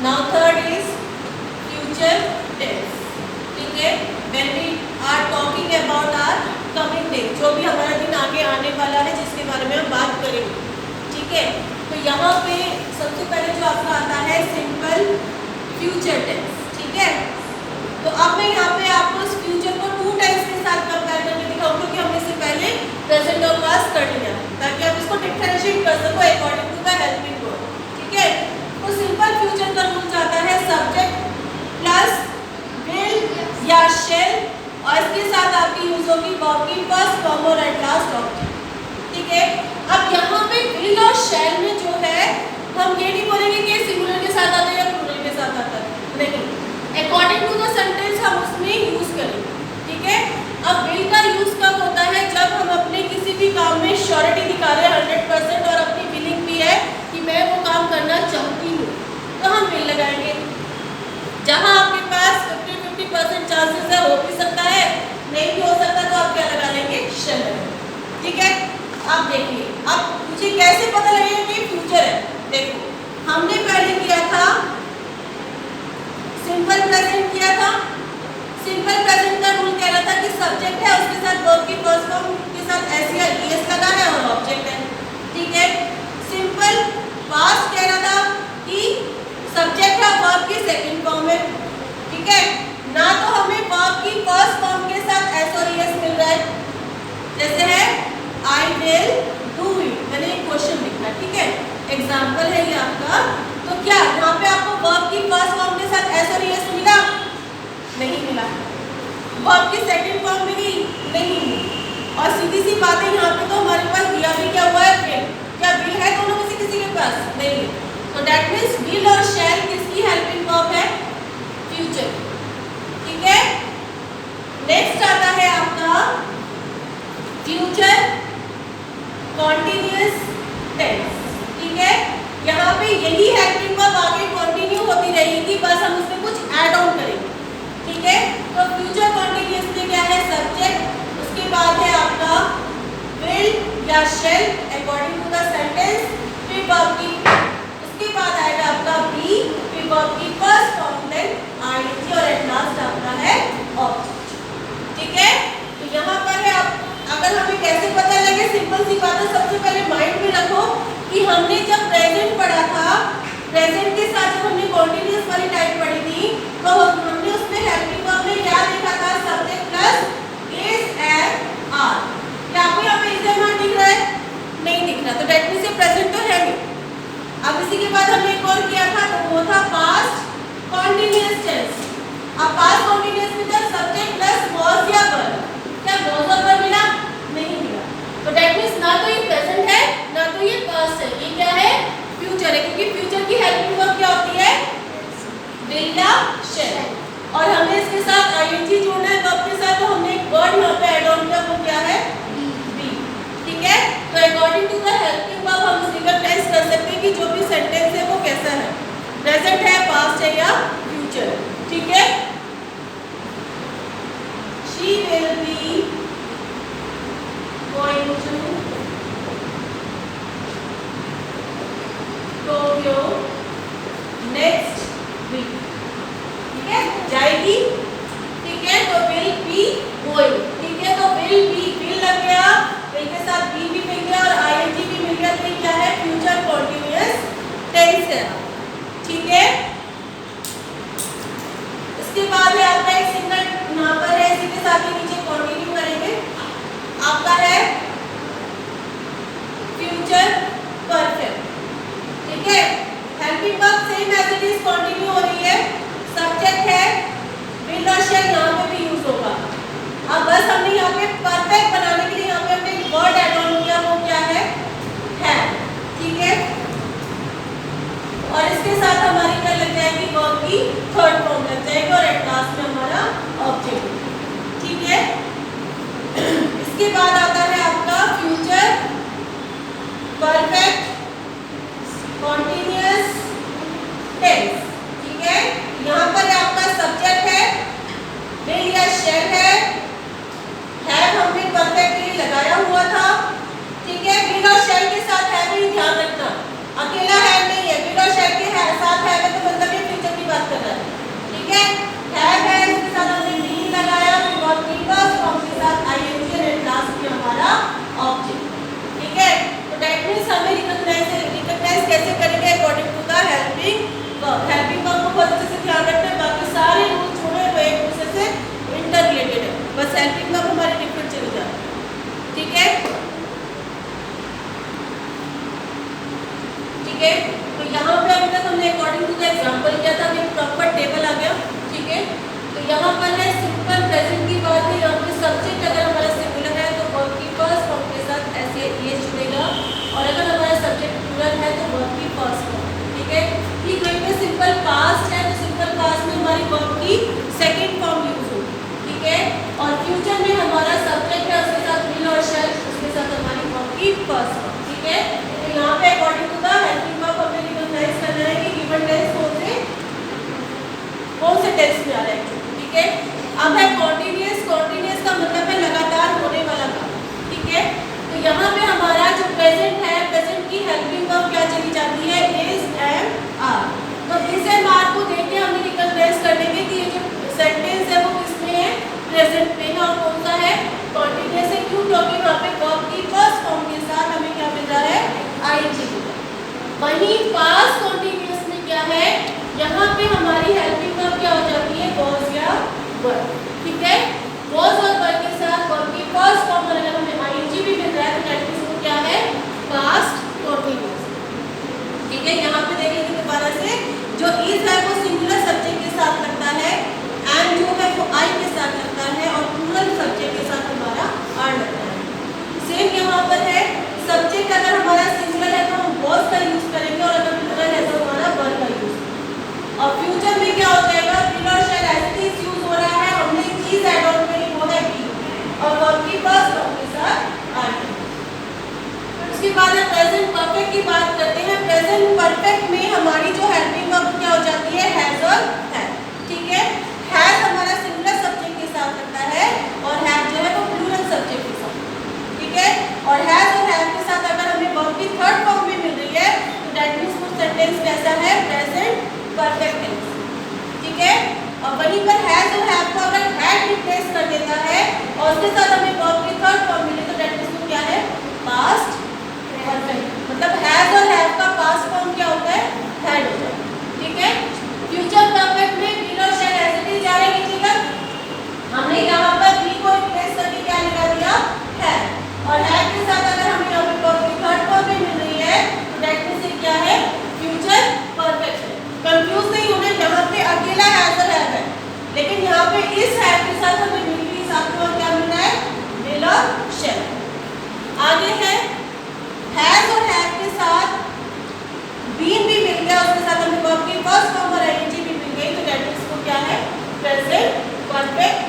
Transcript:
Now third is future tense. ठीक है, when we are talking about our coming day, जो भी हमारा दिन आगे आने वाला है जिसके बारे में हम बात करेंगे। ठीक है, तो यहाँ पे सबसे पहले जो आपका आता है सिंपल फ्यूचर टेंस। ठीक है, तो अब मैं यहाँ पे आपको इस फ्यूचर को टू टेंस के साथ कंपेयर करके दिखाऊंगी, क्योंकि हमने इससे पहले प्रेजेंट और पास्ट कर लिया, ताकि आप इसको डिफरेंशिएट कर सको according to the helping verb. ठीक है, तो सिंपल फ्यूचर का रूल आता है सब्जेक्ट प्लस विल या शेल, और इसके साथ आपकी यूज होगी वर्ब की फर्स्ट फॉर्म और एट लास्ट ऑब्जेक्ट। ठीक है, अब यहाँ पे विल और शेल में जो है हम ये नहीं बोलेंगे कि सिंगुलर के साथ आता है या प्लूरल के साथ आता है, नहीं, अकॉर्डिंग टू द सेंटेंस हम उसमें यूज करेंगे। ठीक है, अब विल का यूज कब होता है, जब हम अपने किसी भी काम में श्योरिटी दिखा रहे हैं 100% और अपनी फीलिंग भी है कि मैं वो काम करना चाहती हूँ, तो हम विल लगाएंगे। जहाँ आपके पास 50-50% चांसेस है, हो भी सकता है नहीं भी हो सकता, तो आप क्या लगा लेंगे, शेल। ठीक है, आप देखिए अब मुझे कैसे पता लगेगा कि फ्यूचर है। देखो, हमने पहले किया था सिंपल प्रेजेंट किया था। सिंपल प्रेजेंट का रूल कह रहा था कि सब्जेक्ट है, उसके साथ वर्ब की फर्स्ट फॉर्म के साथ एस या ईएस लगा है और ऑब्जेक्ट है। ठीक है, सिंपल पास्ट कह रहा था कि सब्जेक्ट है, वर्ब की सेकंड फॉर्म है। ठीक है, ना तो हमें वर्ब की फर्स्ट फॉर्म के साथ एस और ईएस मिल रहा है, जैसे है आई विल डू इट, मैंने एक क्वेश्चन लिखा है। ठीक है, एग्जाम्पल है ये आपका, तो क्या यहाँ पे आपको वर्ब की फर्स्ट फॉर्म के साथ एस और ईएस मिला, नहीं मिला। वर्ब की सेकंड फॉर्म मिली, नहीं मिली। और सीधी सी बात है, यहाँ पे तो हमारे पास दिया भी क्या हुआ है, विल। क्या विल है दोनों में से किसी के पास, नहीं है, तो दैट मीन्स विल और शैल किसकी हेल्पिंग वर्ब है, फ्यूचर। ठीक है, नेक्स्ट आता है आपका फ्यूचर कॉन्टिन्यूअस टेंस। ठीक है, यहाँ पे यही हेल्पिंग वर्ब आगे कंटिन्यू होती रहेगी, बस हम उसमें कुछ ऐड ऑन करेंगे। ठीक है, तो फ्यूचर कॉन्टिन्यूअस में क्या है, सब्जेक्ट, उसके बाद है आपका विल या shall according to the sentence, फिर वर्ब की, उसके बाद आएगा आपका बी, फिर वर्ब की फर्स्ट फॉर्म, देन आईएनजी और एट लास्ट आपका है ऑब्जेक्ट। ठीक है, तो यहाँ पर है आप, अगर हमें कैसे पता लगे, सिंपल सी बात है, सबसे पहले माइंड में रखो कि हमने जब प्रेजेंट पढ़ा था, प्रेजेंट के साथ जब हमने कॉन्टिन्यूअस वाली टाइप पढ़ी थी, तो हमने उसमें हेल्पिंग वर्ब में क्या देखा था, subject plus is and are. क्या आपको यहाँ पे इज एंड आर दिख रहा है, नहीं दिख रहा, तो दैट मींस ये प्रेजेंट तो है नहीं। अब इसी के बाद हमने एक और किया था, तो वो था पास्ट कॉन्टिन्यूअस टेंस। अब पास्ट कॉन्टिन्यूअस में जब सब्जेक्ट प्लस वाज या वर, क्या वाज और वर मिला, नहीं मिला, तो दैट मींस ना तो ये प्रेजेंट है ना तो ये पास्ट है, ये क्या है, फ्यूचर है, क्योंकि फ्यूचर की हेल्पिंग वर्ब क्या होती है, विल या शैल, और हमें इसके साथ आईएनजी जोड़ना है वर्ब के साथ, तो हमने एक वर्ड यहाँ पे ऐड ऑन किया, वो क्या है, बी। ठीक है, तो according to the helping verb हम इसे टेस्ट कर सकते हैं कि जो भी सेंटेंस है वो कैसा है, प्रेजेंट है, पास्ट है या फ्यूचर है। ठीक है, she will be going to Tokyo next week। ठीक है, जाएगी। ठीक है, तो will be going। ठीक है, तो will be, will लग गया, will के साथ be भी मिल गया और ing भी मिल गया, तो क्या है, फ्यूचर कॉन्टिन्यूअस टेंस है। ठीक है, इसके बाद है आपका एक सिंगल यहाँ पर है, इसी के साथ ही नीचे कंटिन्यू करेंगे, आपका है फ्यूचर परफेक्ट। ठीक है, helping verb same as it is continue हो रही है, सब्जेक्ट है, विल और शैल यहाँ पे भी यूज होगा। अब बस हमने यहाँ पे परफेक्ट बनाने के लिए यहाँ पे हमने एक वर्ड ऐड ऑन किया, वो क्या है, ठीक है, और इसके साथ हमारी क्या लग जाएगी, वर्ब की थर्ड फॉर्म लग जाएगी और एट लास्ट में हमारा ऑब्जेक्ट। ठीक है, इसके बाद आता है आपका फ्यूचर परफेक्ट कॉन्टिन्यूअस टेंस। ठीक है, यहाँ पर आपका सब्जेक्ट है, विल या शैल है हमने परफेक्ट के लिए लगाया हुआ था। ठीक है, विल और शैल के साथ है भी ध्यान रखना, अकेला है नहीं है, विल और शैल के साथ है तो मतलब ये पे अभी तक हमने अकॉर्डिंग टू द एग्जांपल किया था, अभी प्रॉपर टेबल आ गया, ठीक है। तो यहाँ पर है सिंपल प्रेजेंट की बात है, यहाँ पे सब्जेक्ट अगर हमारा सिंगुलर है तो वर्ब की फर्स्ट फॉर्म के साथ ऐसे ये जुड़ेगा, और अगर हमारा सब्जेक्ट प्लूरल है तो वर्ब की फर्स्ट फॉर्म, ठीक है। ठीक वहीं पे सिंपल पास्ट है तो सिंपल पास्ट में हमारी वर्ब की सेकंड फॉर्म यूज होगी, ठीक है। और फ्यूचर में हमारा सब्जेक्ट है उसके साथ विल और शैल, उसके साथ हमारी वर्ब की फर्स्ट फॉर्म, ठीक है। तो यहाँ पे according to the helping verb हमें रिकॉग्नाइज करना है कि गिवन टेंस कौन से टेंस में आ रहा है, ठीक है। अब है कॉन्टिन्यूअस, कॉन्टिन्यूअस का मतलब है लगातार होने वाला काम, ठीक है। तो यहाँ पे हमारा जो प्रेजेंट है, प्रेजेंट की हेल्पिंग वर्ब क्या चली जाती है, इज एम आर। तो इस एम आर को देख के हमने रिकॉग्नाइज कर लेंगे कि ये जो सेंटेंस है वो किसमें है, प्रेजेंट में है, और कौन सा है, कॉन्टिन्यूअस है। क्यों? क्योंकि वहाँ पे वर्ब की फर्स्ट फॉर्म के साथ हमें क्या मिल रहा है, आईएनजी मिल रहा है। वहीं पास्ट कॉन्टिन्यूअस में क्या है, यहाँ पे हमारी हेल्पिंग वर्ब क्या हो जाती है, वॉज या वर, ठीक है। वॉज और वर के साथ वर्ब की फर्स्ट फॉर्म पर अगर हमें आईएनजी भी मिल रहा है तो दैट मींस वो क्या है, पास्ट कॉन्टिन्यूअस, ठीक है। यहाँ पे देखेंगे दोबारा से, जो इज है वो सिंगुलर सब्जेक्ट के साथ लगता है, एंड जो है वो आई के साथ लगता है, और प्लूरल सब्जेक्ट के साथ हमारा आर लगता है। सेम यहाँ पर है, सब्जेक्ट अगर हमारा सिंगुलर है तो हम वॉज का यूज करेंगे, और अगर प्लूरल है तो हमारा वर का यूज। और फ्यूचर में क्या हो जाएगा, विल और शैल एज इट यूज हो रहा है, हमने चीज ऐड ऑन करी वो है बी, और वर्ब की फर्स्ट फॉर्म के साथ आर। उसके बाद प्रेजेंट परफेक्ट की बात करते हैं। प्रेजेंट परफेक्ट में हमारी जो हेल्पिंग वर्ब क्या हो जाती है, हैज और हैव, ठीक है। हैज हमारा सिंगुलर सब्जेक्ट के साथ लगता है, और हैव जो है वो प्लूरल सब्जेक्ट के साथ, ठीक है। और हैज और हैव के साथ अगर हमें वर्ब की थर्ड फॉर्म में मिल रही है तो दैट मींस वो सेंटेंस कैसा है, प्रेजेंट परफेक्ट टेंस, ठीक है। और वहीं पर हैज और हैव को अगर हैड रिप्लेस कर देता है और उसके साथ हमें वर्ब की थर्ड फॉर्म मिले तो दैट मींस क्या है, पास्ट परफेक्ट। मतलब हैज और हैव का पास्ट फॉर्म क्या होता है, हैड होता है, ठीक है। फ्यूचर परफेक्ट में विल और शैल एज इट इज आ रहा है, कीजिएगा हमने यहाँ पर बी को रिप्लेस करके क्या लगा दिया, हैड, और हैड के साथ अगर हमें यहाँ पे वर्ब की थर्ड फॉर्म में मिल रही है तो दैट मींस क्या है, फ्यूचर परफेक्ट है। कंफ्यूज नहीं होना, यहाँ पे अकेला हैज और हैव है, लेकिन यहाँ पे इस हैव के साथ हमें विल के साथ में क्या मिल रहा है, विल और शैल। आगे है हैज और हैव के साथ बीन भी मिल गया, उसके साथ हमें वर्ब की फर्स्ट फॉर्म और आईएनजी भी मिल गई, तो दैट मींस को क्या है, प्रेजेंट परफेक्ट